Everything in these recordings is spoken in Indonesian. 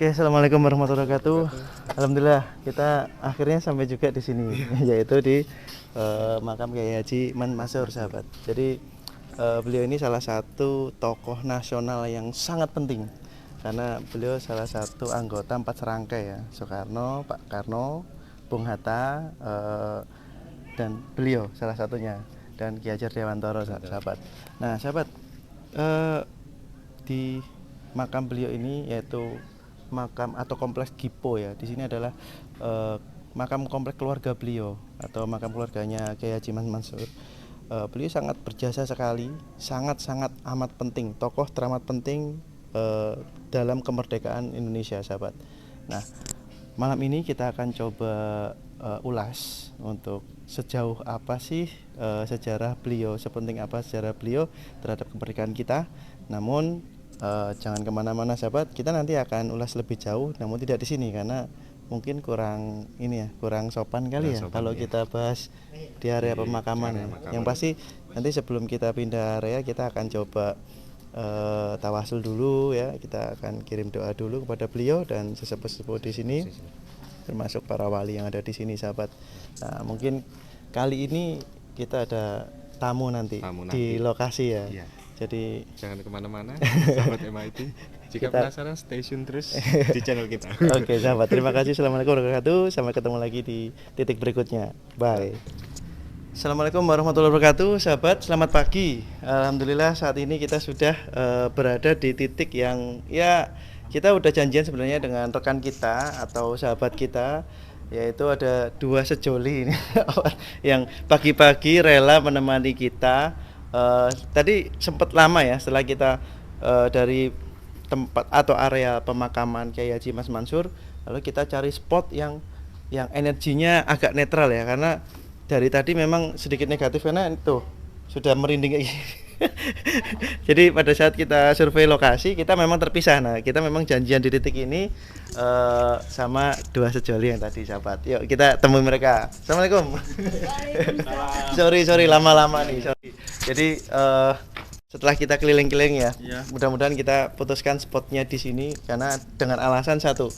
Oke, assalamualaikum warahmatullahi wabarakatuh. Alhamdulillah kita akhirnya sampai juga di sini, yaitu di makam Kiai Haji Man Mansur, sahabat. Jadi beliau ini salah satu tokoh nasional yang sangat penting karena beliau salah satu anggota empat serangkai ya, Soekarno, Pak Karno, Bung Hatta, dan beliau salah satunya, dan Ki Hajar Dewantara, sahabat. Nah, sahabat, di makam beliau ini yaitu makam atau kompleks Gipo ya. Di sini adalah makam kompleks keluarga beliau atau makam keluarganya Kiai Haji Man Mansur. Beliau sangat berjasa sekali, sangat-sangat amat penting, tokoh teramat penting dalam kemerdekaan Indonesia, sahabat. Nah, malam ini kita akan coba ulas untuk sejauh apa sih sejarah beliau, sepenting apa sejarah beliau terhadap kemerdekaan kita. Namun jangan kemana-mana, sahabat, kita nanti akan ulas lebih jauh, namun tidak di sini karena mungkin kurang ini ya, kurang sopan kali ya kalau kita bahas di area pemakaman ya. Yang pasti nanti sebelum kita pindah area kita akan coba tawasul dulu ya, kita akan kirim doa dulu kepada beliau dan sesepuh-sesepuh di sini, termasuk para wali yang ada di sini, sahabat. Nah, mungkin kali ini kita ada tamu nanti di lokasi ya. Jadi jangan kemana-mana, sahabat MIT. Jika penasaran, stay tune terus di channel kita. Oke, sahabat, terima kasih. Assalamualaikum warahmatullahi wabarakatuh. Sampai ketemu lagi di titik berikutnya. Bye. Assalamualaikum warahmatullahi wabarakatuh, sahabat. Selamat pagi. Alhamdulillah saat ini kita sudah berada di titik yang ya kita udah janjian sebenarnya dengan rekan kita atau sahabat kita, yaitu ada dua sejoli ini yang pagi-pagi rela menemani kita. Tadi sempat lama ya setelah kita dari tempat atau area pemakaman Kiai Haji Mas Mansur, lalu kita cari spot yang energinya agak netral ya, karena dari tadi memang sedikit negatif karena itu sudah merinding kayak gini. Jadi pada saat kita survei lokasi kita memang terpisah. Nah, kita memang janjian di titik ini sama dua sejoli yang tadi, sahabat. Yuk kita temui mereka. Assalamualaikum. sorry lama-lama nih. Sorry. Jadi setelah kita keliling-keliling ya, mudah-mudahan kita putuskan spotnya di sini karena dengan alasan satu,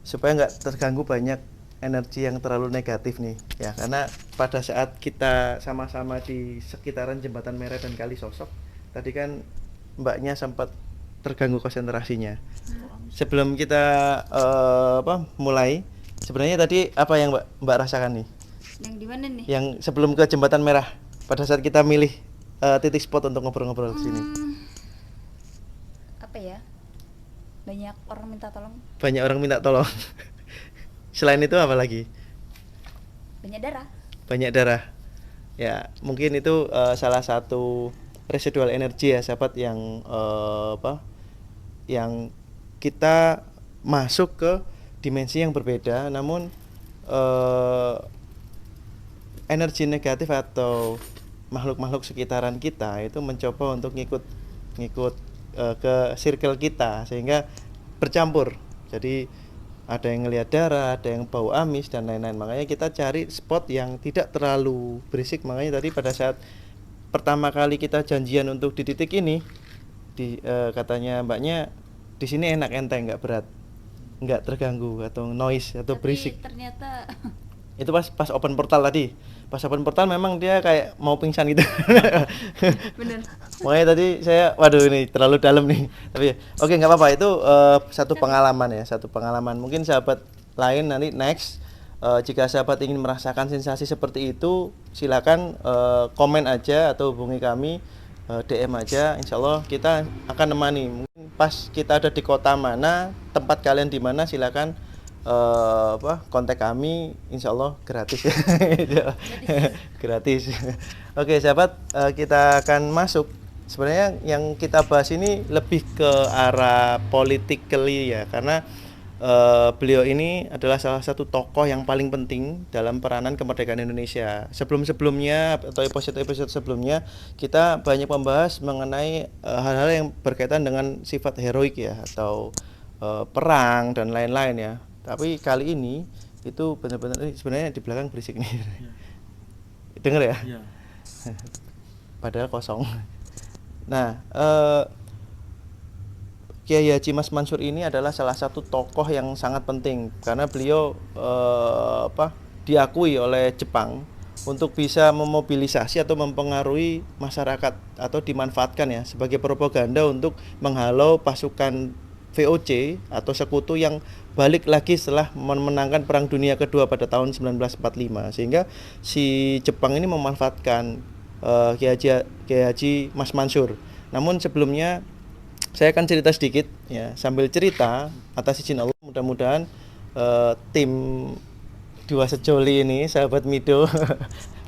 supaya nggak terganggu banyak energi yang terlalu negatif nih ya, karena pada saat kita sama-sama di sekitaran Jembatan Merah dan Kali Sosok tadi kan mbaknya sempat terganggu konsentrasinya. Sebelum kita mulai, sebenarnya tadi apa yang mbak rasakan nih? Yang di mana nih? Yang sebelum ke Jembatan Merah pada saat kita milih titik spot untuk ngobrol-ngobrol di sini. Apa ya? Banyak orang minta tolong. Banyak orang minta tolong. Selain itu apa lagi? Banyak darah. Banyak darah. Ya, mungkin itu salah satu residual energi ya, sahabat, yang yang kita masuk ke dimensi yang berbeda, namun energi negatif atau makhluk-makhluk sekitaran kita itu mencoba untuk ngikut ke circle kita sehingga bercampur. Jadi ada yang ngelihat darah, ada yang bau amis dan lain-lain. Makanya kita cari spot yang tidak terlalu berisik. Makanya tadi pada saat pertama kali kita janjian untuk di titik ini, katanya mbaknya di sini enak, enteng, nggak berat, nggak terganggu atau noise atau berisik. Ternyata itu pas open portal tadi. Pas open portal memang dia kayak mau pingsan gitu. Bener. Makanya tadi saya, waduh ini terlalu dalam nih. Tapi oke, nggak apa-apa, itu satu pengalaman ya, satu pengalaman. Mungkin sahabat lain nanti next, jika sahabat ingin merasakan sensasi seperti itu, silakan komen aja atau hubungi kami, DM aja. Insya Allah kita akan nemani. Mungkin pas kita ada di kota mana, tempat kalian di mana, silakan kontak kami, insya Allah gratis ya. Gratis. Oke, sahabat, kita akan masuk. Sebenarnya yang kita bahas ini lebih ke arah politically ya, karena beliau ini adalah salah satu tokoh yang paling penting dalam peranan kemerdekaan Indonesia. Sebelum-sebelumnya atau episode-episode sebelumnya kita banyak membahas mengenai hal-hal yang berkaitan dengan sifat heroik ya, atau perang dan lain-lain ya. Tapi kali ini itu benar-benar sebenarnya di belakang berisik nih. Dengar ya? Ya. Padahal kosong. Nah, Kiai Haji Mas Mansur ini adalah salah satu tokoh yang sangat penting karena beliau diakui oleh Jepang untuk bisa memobilisasi atau mempengaruhi masyarakat atau dimanfaatkan ya sebagai propaganda untuk menghalau pasukan VOC atau sekutu yang balik lagi setelah memenangkan Perang Dunia Kedua pada tahun 1945, sehingga si Jepang ini memanfaatkan Kiai Haji Mas Mansur. Namun sebelumnya saya akan cerita sedikit ya, sambil cerita atas izin Allah mudah-mudahan tim Dua Sejoli ini sahabat Mido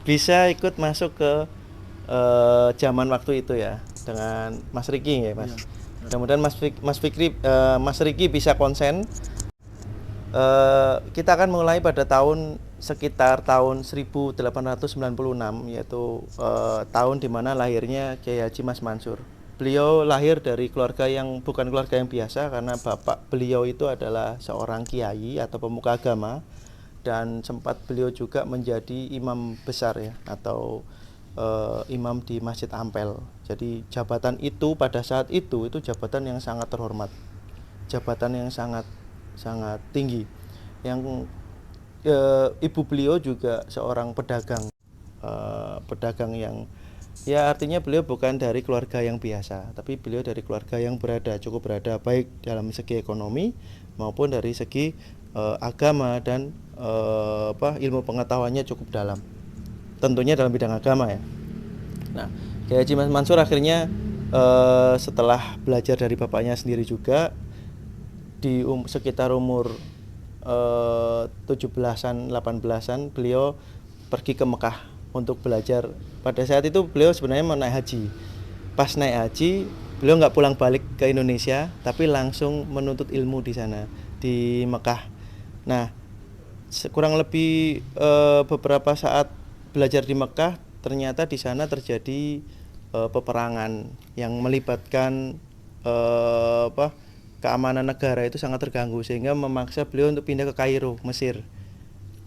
bisa ikut masuk ke zaman waktu itu ya dengan Mas Riki ya Mas. Mudah-mudahan Mas Riki bisa konsen. Kita akan mulai pada sekitar tahun 1896 yaitu tahun dimana lahirnya Kiai Haji Mas Mansur. Beliau lahir dari keluarga yang bukan keluarga yang biasa karena bapak beliau itu adalah seorang kiai atau pemuka agama dan sempat beliau juga menjadi imam besar ya atau imam di Masjid Ampel. Jadi jabatan itu pada saat itu jabatan yang sangat terhormat, jabatan yang sangat tinggi. Yang ibu beliau juga seorang pedagang, pedagang yang ya artinya beliau bukan dari keluarga yang biasa, tapi beliau dari keluarga yang cukup berada baik dalam segi ekonomi maupun dari segi agama dan ilmu pengetahuannya cukup dalam. Tentunya dalam bidang agama ya. Nah, Kiai Haji Mas Mansur akhirnya setelah belajar dari bapaknya sendiri juga di sekitar umur 17-an 18-an beliau pergi ke Mekah untuk belajar. Pada saat itu beliau sebenarnya mau naik haji. Pas naik haji, beliau nggak pulang balik ke Indonesia, tapi langsung menuntut ilmu di sana di Mekah. Nah, kurang lebih beberapa saat belajar di Mekah, ternyata di sana terjadi peperangan yang melibatkan keamanan negara itu sangat terganggu sehingga memaksa beliau untuk pindah ke Kairo, Mesir.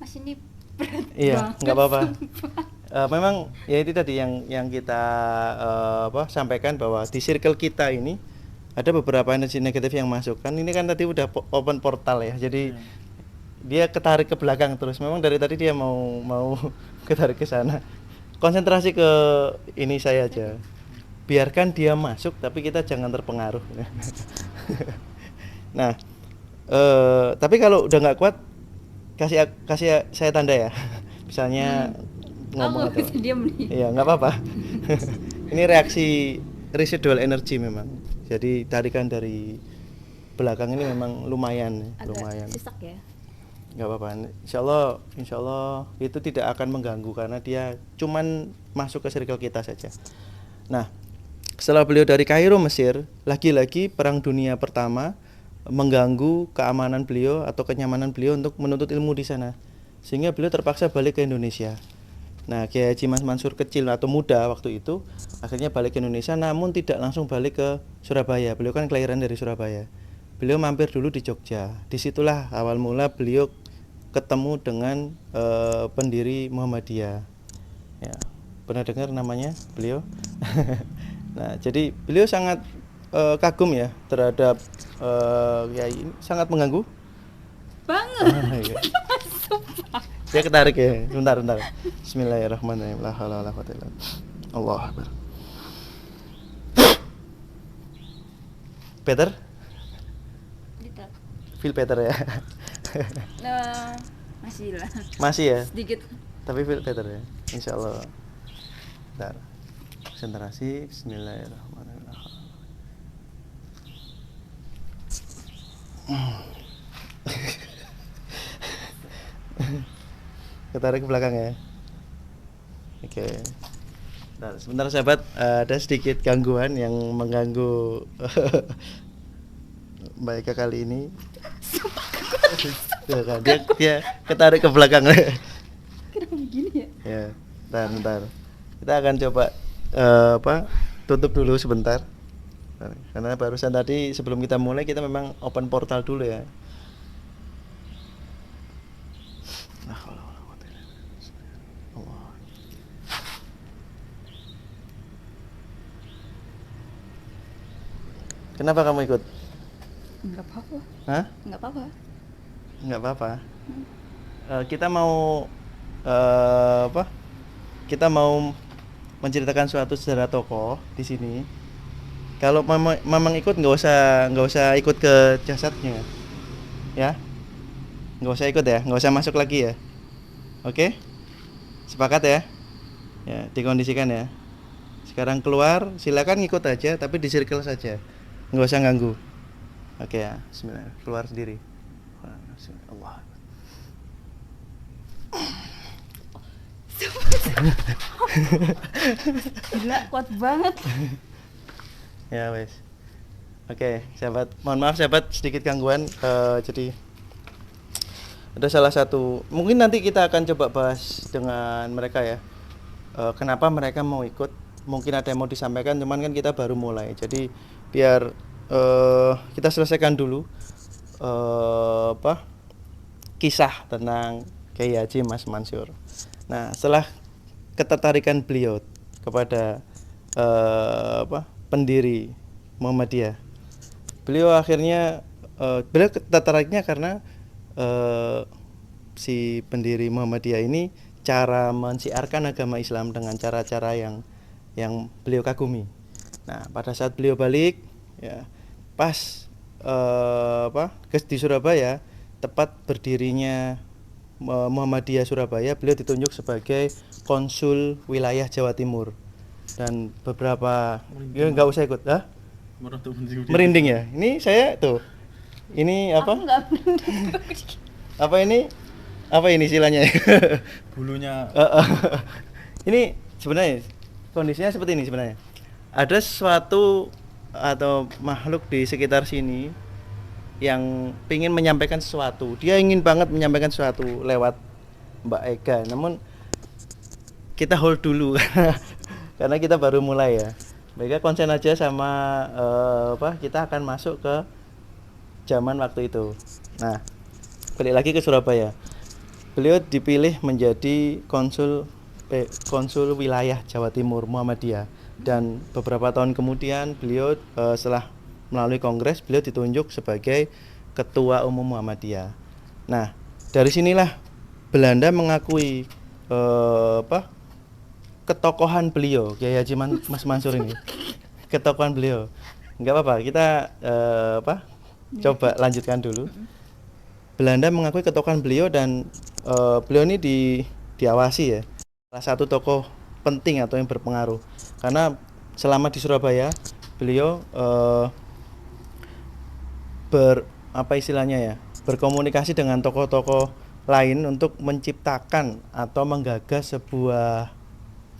Mas ini berat iya, banget. Nggak apa-apa. Memang ya itu tadi yang kita sampaikan bahwa di circle kita ini ada beberapa energi negatif yang masuk. Kan ini kan tadi udah open portal ya. Jadi dia ketarik ke belakang terus. Memang dari tadi dia mau ketarik ke sana. Konsentrasi ke ini saya aja. Biarkan dia masuk tapi kita jangan terpengaruh. Nah, tapi kalau udah nggak kuat kasih saya tanda ya. Misalnya ngomong atau diam nih. Iya, nggak apa-apa. Ini reaksi residual energy memang. Jadi tarikan dari belakang ini memang lumayan. Sesak ya. Nggak apa-apa. Insya Allah itu tidak akan mengganggu karena dia cuman masuk ke circle kita saja. Nah, setelah beliau dari Kairo Mesir, lagi-lagi Perang Dunia Pertama mengganggu keamanan beliau atau kenyamanan beliau untuk menuntut ilmu di sana, sehingga beliau terpaksa balik ke Indonesia. Nah, Kiai Haji Mas Mansur kecil atau muda waktu itu akhirnya balik ke Indonesia, namun tidak langsung balik ke Surabaya. Beliau kan kelahiran dari Surabaya. Beliau mampir dulu di Jogja. Disitulah awal mula beliau ketemu dengan pendiri Muhammadiyah. Ya, pernah dengar namanya beliau? Nah, jadi beliau sangat kagum ya terhadap Kiai ini, sangat mengganggu. Banget. Iya. Dia ketarik ya. Bentar. Bismillahirrahmanirrahim. La haula wala quwwata illa billah. Allahu akbar. Peter? Feel better ya? Masih lah. Masih ya? Sedikit. Tapi feel better ya? Insya Allah. Bentar. Konsentrasi. Bismillahirrahmanirrahim. Ketarik ke belakang ya. Oke. Nah, sebentar sahabat, ada sedikit gangguan yang mengganggu Mbak Eka kali ini. Tuh kan, dia ketarik ke belakang. Kenapa begini ya? Ya, bentar. Kita akan coba tutup dulu sebentar. Karena barusan tadi sebelum kita mulai kita memang open portal dulu ya. Kenapa kamu ikut? Enggak apa-apa. Hah? Enggak apa-apa. Nggak apa-apa. Kita mau apa? Kita mau menceritakan suatu sejarah tokoh di sini. Kalau Mamang ikut nggak usah ikut ke jasadnya, ya. Nggak usah ikut ya, nggak usah masuk lagi ya. Oke? Sepakat ya? Ya, dikondisikan ya. Sekarang keluar, silakan ngikut aja, tapi di circle saja, nggak usah ganggu. Oke ya, Bismillah. Keluar sendiri. Allah. Gila, kuat banget. Ya wes. Oke, sahabat. Mohon maaf sahabat, sedikit gangguan. Jadi ada salah satu. Mungkin nanti kita akan coba bahas dengan mereka ya. Kenapa mereka mau ikut? Mungkin ada yang mau disampaikan, cuman kan kita baru mulai. Jadi biar kita selesaikan dulu kisah tentang Kiai Haji Mas Mansur. Nah, setelah ketertarikan beliau kepada pendiri Muhammadiyah, beliau akhirnya beliau tertariknya karena si pendiri Muhammadiyah ini cara mensiarkan agama Islam dengan cara-cara yang beliau kagumi. Nah, pada saat beliau balik, ya pas di Surabaya, tepat berdirinya Muhammadiyah Surabaya, beliau ditunjuk sebagai konsul wilayah Jawa Timur. Dan beberapa nggak usah ikut, merinding ya. Ini saya tuh, ini apa? Aku enggak Apa ini istilahnya? Bulunya. Ini sebenarnya kondisinya seperti ini sebenarnya. Ada sesuatu atau makhluk di sekitar sini yang ingin menyampaikan sesuatu. Dia ingin banget menyampaikan sesuatu lewat Mbak Ega. Namun kita hold dulu karena kita baru mulai ya. Mbak Ega konsen aja sama kita akan masuk ke zaman waktu itu. Nah, balik lagi ke Surabaya. Beliau dipilih menjadi konsul wilayah Jawa Timur Muhammadiyah, dan beberapa tahun kemudian beliau setelah melalui kongres, beliau ditunjuk sebagai ketua umum Muhammadiyah. Nah, dari sinilah Belanda mengakui ketokohan beliau, Kiai Haji Mas Mansur ini. Ketokohan beliau. Enggak apa-apa, kita coba lanjutkan dulu. Belanda mengakui ketokohan beliau, dan beliau ini diawasi ya. Salah satu tokoh penting atau yang berpengaruh. Karena selama di Surabaya, beliau berkomunikasi dengan tokoh-tokoh lain untuk menciptakan atau menggagas sebuah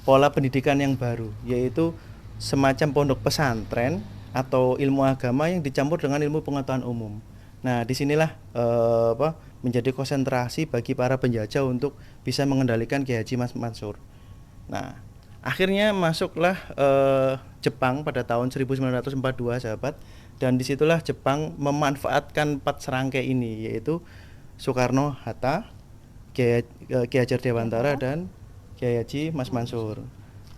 pola pendidikan yang baru, yaitu semacam pondok pesantren atau ilmu agama yang dicampur dengan ilmu pengetahuan umum. Nah, disinilah menjadi konsentrasi bagi para penjajah untuk bisa mengendalikan Kiai Haji Mas Mansur. Nah, akhirnya masuklah Jepang pada tahun 1942 sahabat. Dan disitulah Jepang memanfaatkan 4 serangkai ini, yaitu Soekarno Hatta, Ki Hajar Dewantara, dan Kiai Haji Mas Mansur.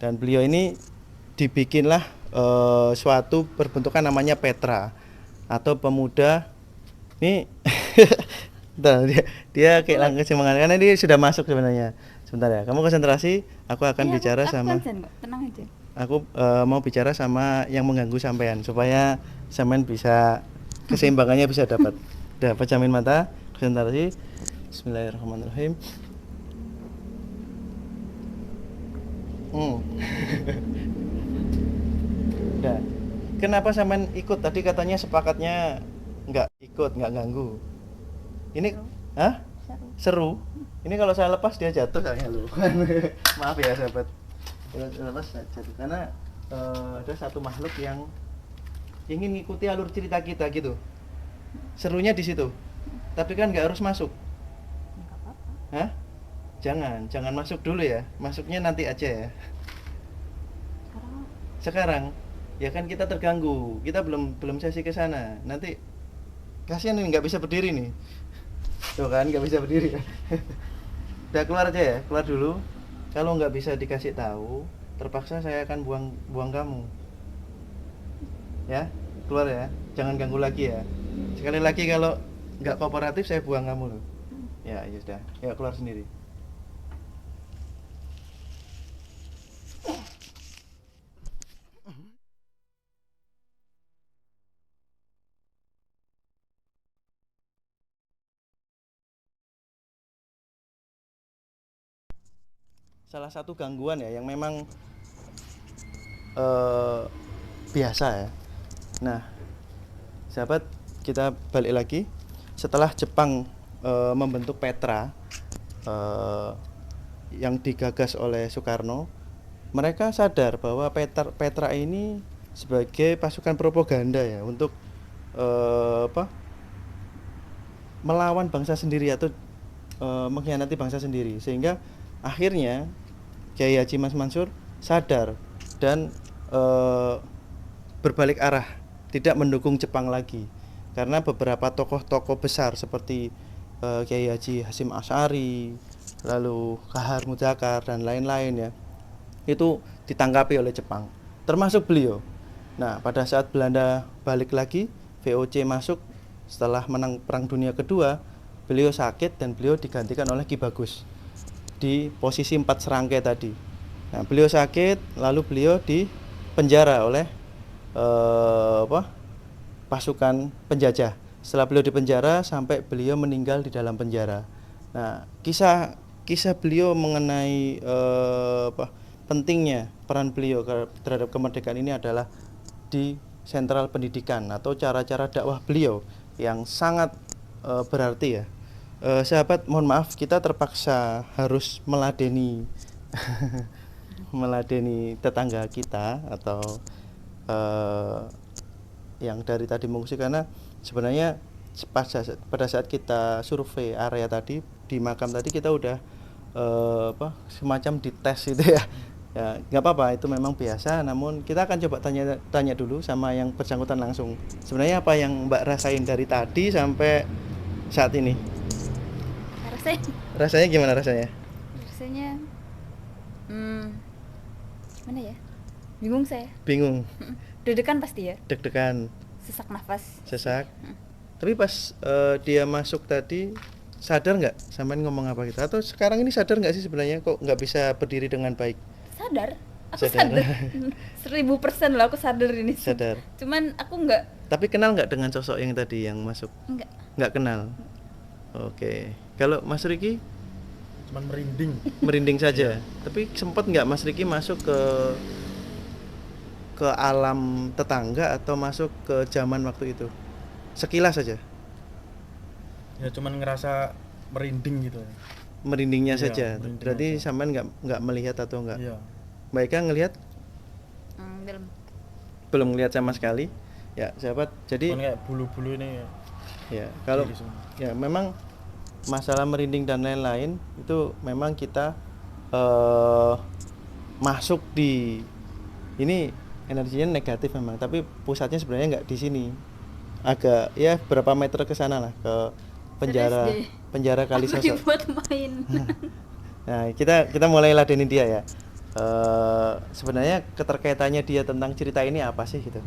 Dan beliau ini dibikinlah suatu perbentukan namanya Petra atau pemuda. Ini dia kayak langkah semangat, karena dia sudah masuk sebenarnya. Sebentar ya, kamu konsentrasi, aku akan bicara sama. Tenang aja. Aku mau bicara sama yang mengganggu sampean supaya sampean bisa keseimbangannya bisa dapat. Udah pejamin mata, konsentrasi. Bismillahirrahmanirrahim. Udah. Kenapa sampean ikut? Tadi katanya sepakatnya nggak ikut, nggak ganggu. Ini seru. Ini kalau saya lepas dia jatuh kayaknya lu. Maaf ya sahabat. Lepas jatuh karena ada satu makhluk yang ingin ngikuti alur cerita kita gitu. Serunya di situ. Tapi kan nggak harus masuk. Enggak apa-apa. Jangan masuk dulu ya. Masuknya nanti aja ya. Sekarang ya kan kita terganggu. Kita belum sesi ke sana. Nanti kasihan nih nggak bisa berdiri nih. Tuh kan nggak bisa berdiri. Udah keluar aja ya. Keluar dulu. Kalau nggak bisa dikasih tahu, terpaksa saya akan buang kamu. Ya, keluar ya. Jangan ganggu lagi ya. Sekali lagi kalau nggak kooperatif saya buang kamu loh. Ya, ya sudah. Ya keluar sendiri. Salah satu gangguan ya yang memang biasa ya. Nah, sahabat, kita balik lagi. Setelah Jepang membentuk Petra yang digagas oleh Soekarno, mereka sadar bahwa Petra ini sebagai pasukan propaganda ya untuk melawan bangsa sendiri atau mengkhianati bangsa sendiri, sehingga akhirnya Kiai Haji Mas Mansur sadar dan berbalik arah, tidak mendukung Jepang lagi, karena beberapa tokoh-tokoh besar seperti Kiai Haji Hasyim Asy'ari, lalu Kahar Mudzakkar dan lain-lain ya, itu ditangkapi oleh Jepang, termasuk beliau. Nah, pada saat Belanda balik lagi, VOC masuk setelah menang Perang Dunia Kedua, beliau sakit dan beliau digantikan oleh Ki Bagus di posisi 4 serangkai tadi. Nah, beliau sakit, lalu beliau dipenjara oleh pasukan penjajah. Setelah beliau dipenjara sampai beliau meninggal di dalam penjara. Nah, kisah beliau mengenai pentingnya peran beliau terhadap kemerdekaan ini adalah di sentral pendidikan atau cara-cara dakwah beliau yang sangat berarti ya. Sahabat, mohon maaf kita terpaksa harus meladeni meladeni tetangga kita atau yang dari tadi mengungsi, karena sebenarnya pada saat kita survei area tadi di makam tadi kita udah semacam dites gitu ya. Ya nggak apa-apa, itu memang biasa, namun kita akan coba tanya dulu sama yang bersangkutan langsung, sebenarnya apa yang Mbak rasain dari tadi sampai saat ini. Rasanya gimana rasanya? Rasanya gimana ya? Bingung saya. Bingung. Deg-degan pasti ya. Deg-degan. Sesak nafas. Sesak. Tapi pas dia masuk tadi sadar nggak sampean ngomong apa gitu? Atau sekarang ini sadar nggak sih sebenarnya kok nggak bisa berdiri dengan baik? Sadar. Aku sadar. 1000% loh aku sadar ini. Sadar. Cuman aku nggak. Tapi kenal nggak dengan sosok yang tadi yang masuk? Enggak. Nggak kenal. Oke. Kalau Mas Riki? Cuman merinding. Merinding saja. Tapi sempat nggak Mas Riki masuk ke alam tetangga atau masuk ke zaman waktu itu? Sekilas saja. Ya cuman ngerasa merinding gitu. Merindingnya Iya, saja. merinding Berarti aja. sampean nggak melihat atau nggak? Iya. Mbak Eka ngelihat? Belum ngelihat sama sekali. Ya, sahabat. Jadi Cuman kayak bulu-bulu ini ya, kalau ya memang masalah merinding dan lain-lain itu memang kita masuk di ini energinya negatif memang, tapi pusatnya sebenarnya nggak di sini, agak ya berapa meter ke sana lah, ke penjara Kalisosok. Dibuat main. Nah, kita mulai ladenin dia ya. Sebenarnya keterkaitannya dia tentang cerita ini apa sih gitu.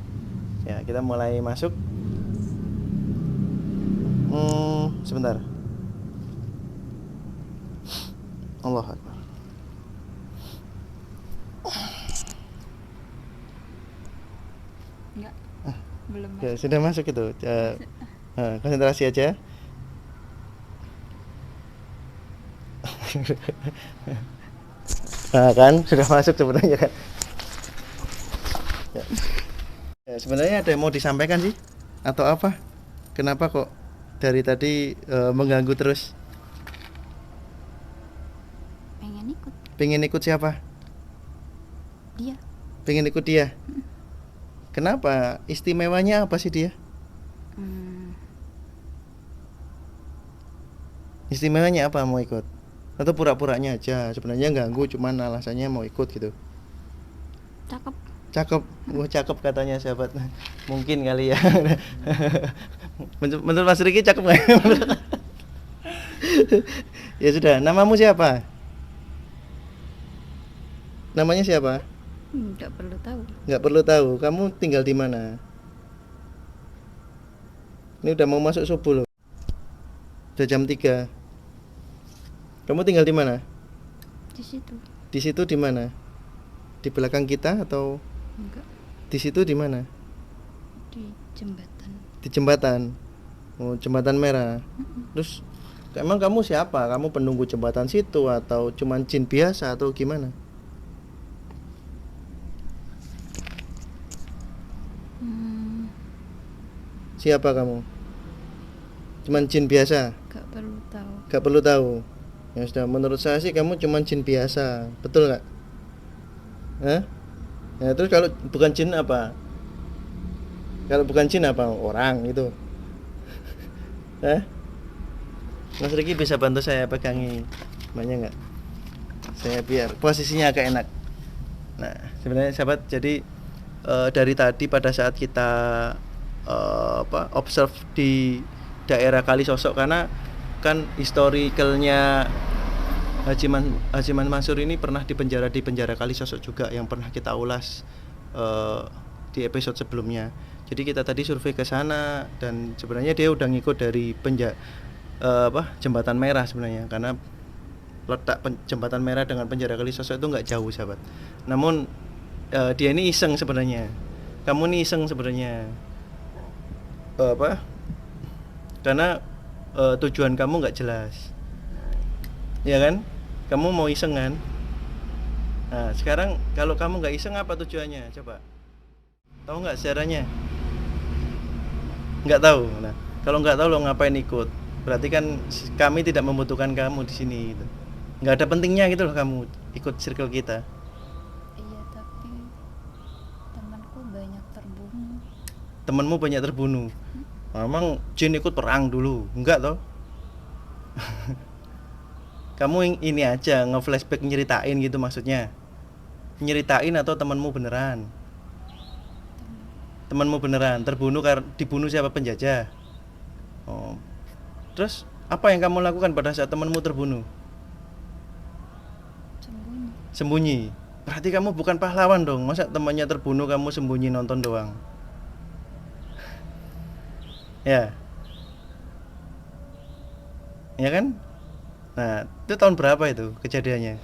Ya, kita mulai masuk. Sebentar. Allahu Akbar. Enggak. Belum. Ya, sudah masuk itu. Konsentrasi aja. Nah, kan sudah masuk sebenarnya kan. Ya. Ya, sebenarnya ada yang mau disampaikan sih atau apa? Kenapa kok dari tadi mengganggu terus? Pengen ikut. Pengen ikut siapa? Dia. Pengen ikut dia. Kenapa? Istimewanya apa sih dia? Istimewanya apa mau ikut? Atau pura-puranya aja sebenarnya ganggu, cuman alasannya mau ikut gitu. Cakep. Cakep, wah cakep katanya sahabat. Mungkin kali ya. Menurut Mas Riki cakep nggak? Ya sudah, namamu siapa? Namanya siapa? Nggak perlu tahu. Nggak perlu tahu. Kamu tinggal di mana? Ini udah mau masuk subuh loh. Udah jam 3. Kamu tinggal di mana? Di situ. Di situ di mana? Di belakang kita atau Enggak. di situ di mana? Di jembatan. Di jembatan. Oh, jembatan merah. Terus emang kamu siapa? Kamu penunggu jembatan situ atau cuman jin biasa atau gimana? Siapa kamu? Cuman jin biasa? Gak perlu tahu. Gak perlu tahu. Ya sudah, menurut saya sih kamu cuman jin biasa. Betul nggak? Hah? Ya terus kalau bukan jin apa? Kalau bukan jin apa? Orang itu. Hah? Mas Riki bisa bantu saya pegangi banyak nggak? Saya biar posisinya agak enak. Nah, sebenarnya sahabat, jadi dari tadi pada saat kita observe di daerah Kali Sosok, karena kan historicalnya Haji Mansur ini pernah di penjara Kali Sosok juga, yang pernah kita ulas di episode sebelumnya. Jadi kita tadi survei ke sana dan sebenarnya dia udah ngikut dari jembatan merah sebenarnya, karena letak jembatan merah dengan penjara Kali Sosok itu nggak jauh sahabat. Namun dia ini iseng sebenarnya. Kamu nih iseng sebenarnya. Karena tujuan kamu nggak jelas, ya kan? Kamu mau iseng kan? Nah sekarang kalau kamu nggak iseng, apa tujuannya? Coba tahu nggak sejarahnya? Nggak tahu. Nah kalau nggak tahu lo ngapain ikut? Berarti kan kami tidak membutuhkan kamu di sini gitu. Nggak ada pentingnya gitu loh kamu ikut circle kita. Iya, tapi temanku banyak terbunuh. Temenmu banyak terbunuh. Memang jin ikut perang dulu? Enggak toh? Kamu ini aja nge-flashback nyeritain gitu maksudnya? Nyeritain atau temenmu beneran? Temenmu beneran terbunuh dibunuh siapa? Penjajah. Oh. Terus apa yang kamu lakukan pada saat temenmu terbunuh? Sembunyi. Berarti kamu bukan pahlawan dong. Masa temannya terbunuh kamu sembunyi nonton doang? Ya. Ya kan? Nah, itu tahun berapa itu kejadiannya?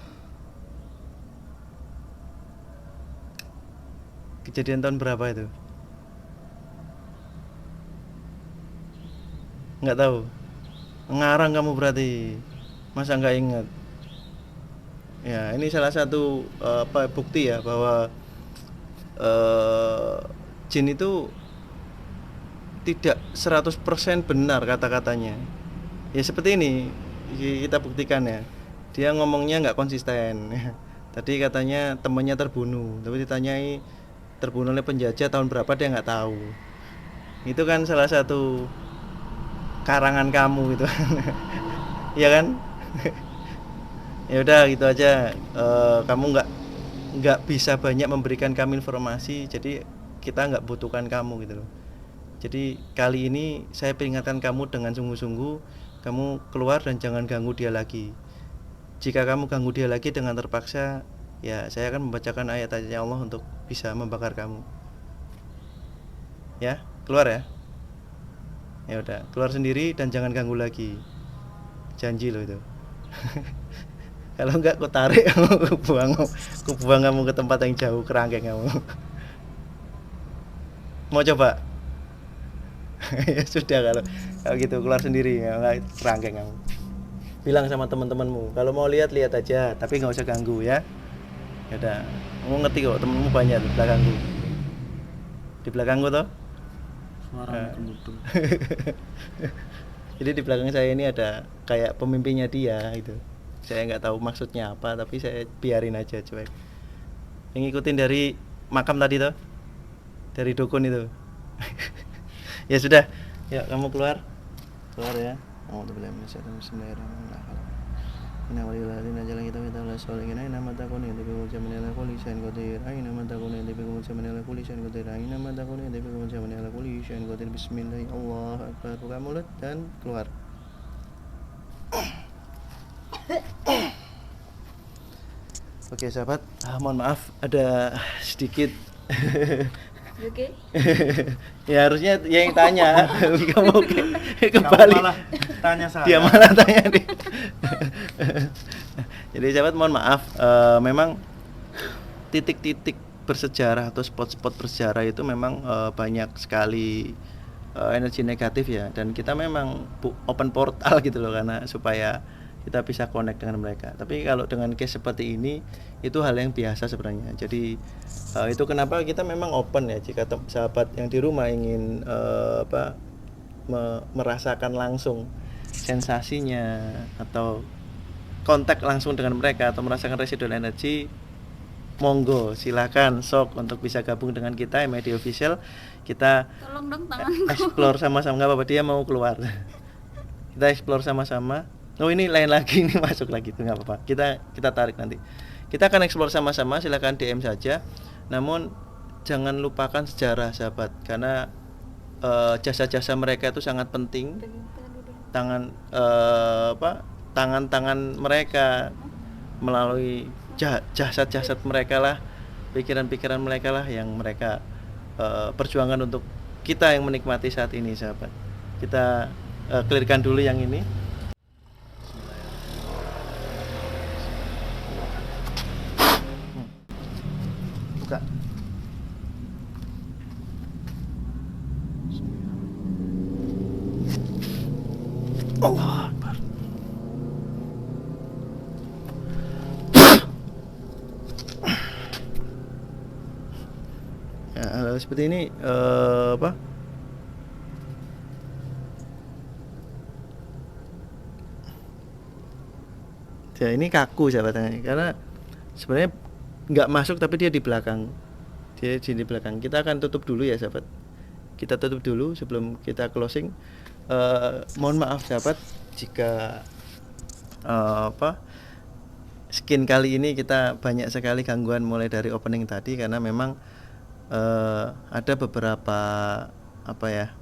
Kejadian tahun berapa itu? Nggak tahu. Ngarang kamu berarti. Masa nggak ingat? Ya, ini salah satu bukti ya bahwa jin itu tidak 100% benar kata-katanya. Ya seperti ini kita buktikan ya. Dia ngomongnya nggak konsisten. Tadi katanya temannya terbunuh, tapi ditanyai terbunuh oleh penjajah tahun berapa, dia nggak tahu. Itu kan salah satu karangan kamu gitu. Iya kan? Ya udah gitu aja. Kamu nggak bisa banyak memberikan kami informasi, jadi kita nggak butuhkan kamu gitu loh. Jadi kali ini saya peringatkan kamu dengan sungguh-sungguh, kamu keluar dan jangan ganggu dia lagi. Jika kamu ganggu dia lagi dengan terpaksa, ya saya akan membacakan ayat-ayatnya Allah untuk bisa membakar kamu. Ya, keluar ya. Ya udah, keluar sendiri dan jangan ganggu lagi. Janji loh itu. Kalau enggak aku tarik kamu, aku buang kamu ke tempat yang jauh, kerangkeng kamu. Mau coba? Ya sudah, kalau gitu keluar sendiri, enggak kerangkeng kamu. Bilang sama teman-temanmu, kalau mau lihat aja, tapi nggak usah ganggu ya. Ya udah, kamu ngerti kok, temenmu banyak di belakangku. Di belakangku toh? Suara kemudian. Jadi di belakang saya ini ada kayak pemimpinnya dia itu. Saya nggak tahu maksudnya apa, tapi saya biarin aja cuek. Yang ngikutin dari makam tadi toh, dari dukun itu. Ya sudah, ya kamu keluar ya. Bismillahirrahmanirrahim. Inna walillahina jalan kita minta solihin aina matakun yati bikum jamani ala kulli syai'in qadir aina matakun yati bikum jamani ala kulli syai'in qadir aina matakun yati bikum jamani ala kulli syai'in qadir. Bismillah, Allahu akbar. Buka mulut dan keluar. Oke sahabat, mohon maaf ada sedikit Oke. Ya harusnya dia yang tanya. Kamu kembali. malah tanya saya. Dia malah tanya nih. Jadi sahabat mohon maaf, memang titik-titik bersejarah atau spot-spot bersejarah itu memang banyak sekali energi negatif ya, dan kita memang open portal gitu loh, karena supaya kita bisa connect dengan mereka. Tapi kalau dengan case seperti ini itu hal yang biasa sebenarnya. Jadi itu kenapa kita memang open ya, jika sahabat yang di rumah ingin merasakan langsung sensasinya atau kontak langsung dengan mereka atau merasakan residual energy, monggo silakan sok untuk bisa gabung dengan kita MID Official. Kita Tolong dong tanganku. explore sama-sama, nggak apa-apa, dia mau keluar. Kita explore sama-sama. Oh ini lain lagi, ini masuk lagi tuh, nggak apa-apa. Kita tarik nanti. Kita akan explore sama-sama, silakan DM saja. Namun jangan lupakan sejarah sahabat, karena jasa-jasa mereka itu sangat penting. Tangan-tangan mereka, melalui jasad-jasad mereka lah, pikiran-pikiran mereka lah yang mereka perjuangan untuk kita yang menikmati saat ini sahabat. Kita clearkan dulu yang ini. Buka. Allah Akbar. Ya, seperti ini ya ini kaku sahabatnya, karena sebenarnya nggak masuk tapi dia di belakang, di belakang. Kita akan tutup dulu ya sahabat, kita tutup dulu sebelum kita closing. Mohon maaf sahabat jika skin kali ini kita banyak sekali gangguan mulai dari opening tadi, karena memang ada beberapa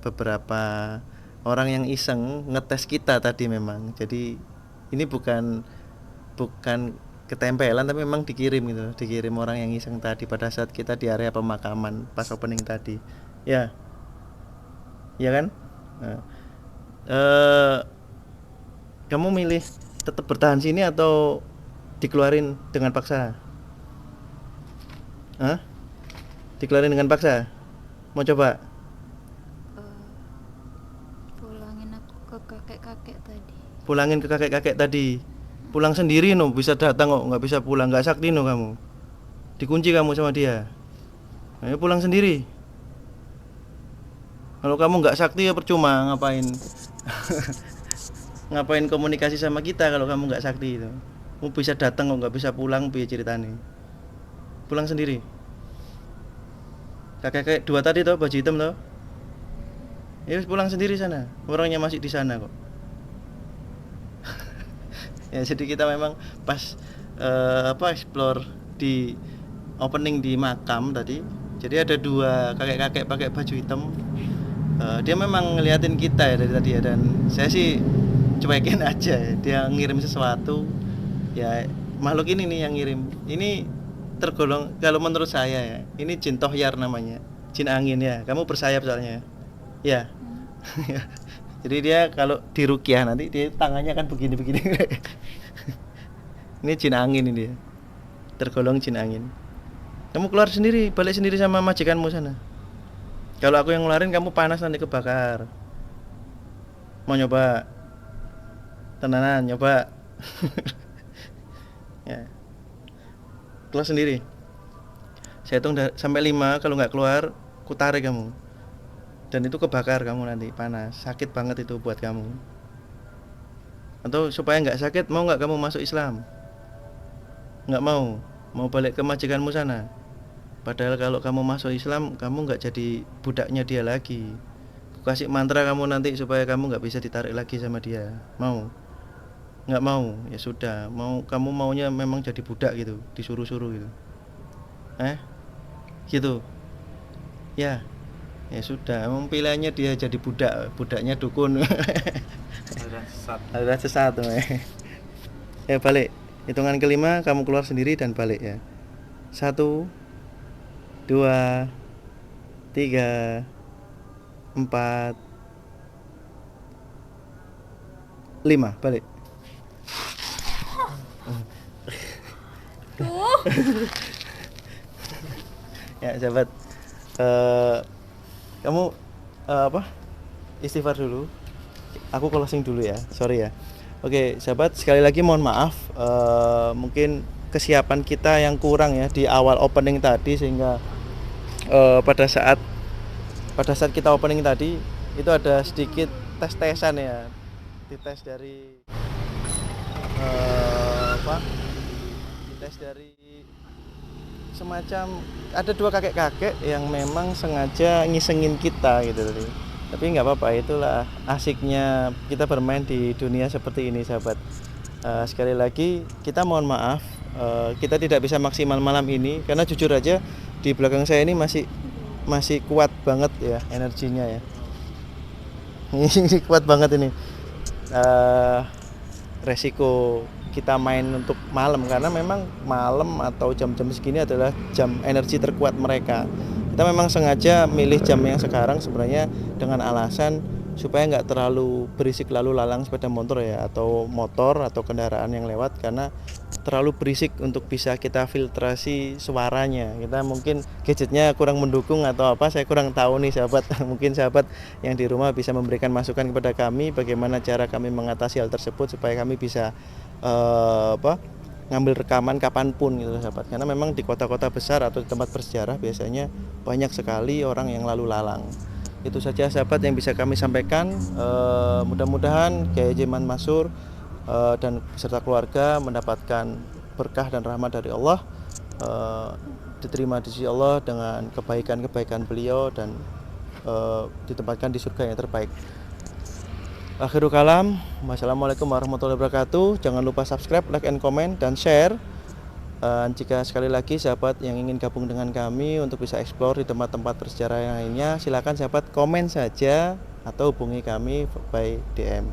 beberapa orang yang iseng ngetes kita tadi memang. Jadi ini bukan ketempelan, tapi memang dikirim orang yang iseng tadi pada saat kita di area pemakaman pas opening tadi. Ya kan? Kamu milih tetap bertahan sini atau dikeluarin dengan paksa? Dikeluarin dengan paksa? Mau coba? Pulangin aku ke kakek-kakek tadi. Pulangin ke kakek-kakek tadi. Pulang sendiri no, bisa datang kok, nggak bisa pulang, nggak sakti no kamu. Dikunci kamu sama dia. Ayo pulang sendiri. Kalau kamu nggak sakti ya percuma, ngapain ngapain komunikasi sama kita kalau kamu nggak sakti itu. Kamu bisa datang kok, nggak bisa pulang, piye ceritanya? Pulang sendiri. Kakek dua tadi toh, baju hitam toh. Ya pulang sendiri sana, orangnya masih di sana kok. Ya jadi kita memang pas explore di opening di makam tadi. Jadi ada dua kakek-kakek pakai baju hitam. Dia memang ngeliatin kita ya dari tadi ya, dan saya sih cuekin aja ya. Dia ngirim sesuatu ya, makhluk ini nih yang ngirim. Ini tergolong, kalau menurut saya ya, ini jin tohyar namanya, jin angin ya. Kamu bersayap soalnya ya. Jadi dia kalau diruqyah nanti dia tangannya kan begini-begini. Ini jin angin ini dia, tergolong jin angin. Kamu keluar sendiri, balik sendiri sama majikanmu sana. Kalau aku yang ngeluarin kamu panas nanti kebakar. Mau nyoba? Tenanan, nyoba. Ya. Keluar sendiri. Saya hitung sampai 5, kalau nggak keluar, ku tarik kamu. Dan itu kebakar kamu nanti, panas, sakit banget itu buat kamu. Atau supaya nggak sakit, mau nggak kamu masuk Islam? Nggak mau balik ke majikanmu sana. Padahal kalau kamu masuk Islam, kamu nggak jadi budaknya dia lagi. Aku kasih mantra kamu nanti supaya kamu nggak bisa ditarik lagi sama dia. Mau? Nggak mau? Ya sudah. Mau, kamu maunya memang jadi budak gitu, disuruh-suruh gitu. Gitu. Ya. Ya sudah. Emang pilihannya dia jadi budaknya dukun. Ada sesat. Ya balik. Hitungan kelima kamu keluar sendiri dan balik ya. 1, 2, 3, 4, 5, balik. Duh. Ya sahabat, kamu apa? Istighfar dulu. Aku closing dulu ya, sorry ya. Oke sahabat, sekali lagi mohon maaf, mungkin kesiapan kita yang kurang ya di awal opening tadi, sehingga pada saat kita opening tadi itu ada sedikit tes-tesan ya, dites dari dites dari semacam ada 2 kakek-kakek yang memang sengaja ngisengin kita gitu tadi. Tapi nggak apa-apa, itulah asiknya kita bermain di dunia seperti ini sahabat. Sekali lagi kita mohon maaf, kita tidak bisa maksimal malam ini karena jujur aja di belakang saya ini masih kuat banget ya energinya ya. Ini kuat banget ini. Resiko kita main untuk malam karena memang malam atau jam-jam segini adalah jam energi terkuat mereka. Kita memang sengaja milih jam yang sekarang sebenarnya dengan alasan supaya nggak terlalu berisik lalu lalang sepeda motor ya, atau motor atau kendaraan yang lewat, karena terlalu berisik untuk bisa kita filtrasi suaranya. Kita mungkin gadgetnya kurang mendukung atau apa, saya kurang tahu nih sahabat. Mungkin sahabat yang di rumah bisa memberikan masukan kepada kami bagaimana cara kami mengatasi hal tersebut supaya kami bisa ngambil rekaman kapanpun gitu sahabat. Karena memang di kota-kota besar atau di tempat bersejarah biasanya banyak sekali orang yang lalu lalang. Itu saja sahabat yang bisa kami sampaikan. Mudah-mudahan Kiai Haji Mansur dan beserta keluarga mendapatkan berkah dan rahmat dari Allah, diterima di sisi Allah dengan kebaikan-kebaikan beliau, dan ditempatkan di surga yang terbaik. Akhirul kalam, wassalamualaikum warahmatullahi wabarakatuh. Jangan lupa subscribe, like, and comment, dan share. Jika sekali lagi sahabat yang ingin gabung dengan kami untuk bisa explore di tempat-tempat bersejarah yang lainnya, silakan sahabat komen saja atau hubungi kami by DM.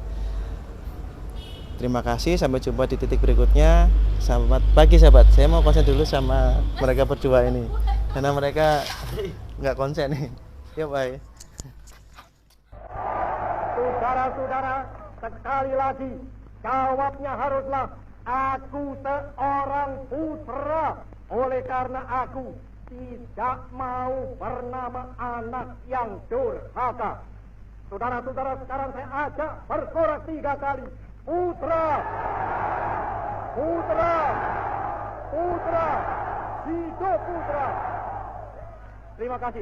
Terima kasih, sampai jumpa di titik berikutnya. Selamat pagi sahabat. Saya mau konsen dulu sama mereka berdua ini karena mereka nggak konsen nih. Ya bye. Saudara-saudara, sekali lagi jawabnya haruslah aku seorang putra, oleh karena aku tidak mau bernama anak yang durhaka. Saudara-saudara, sekarang saya ajak bersorak 3 kali. Putra, putra, putra, hidup putra. Terima kasih.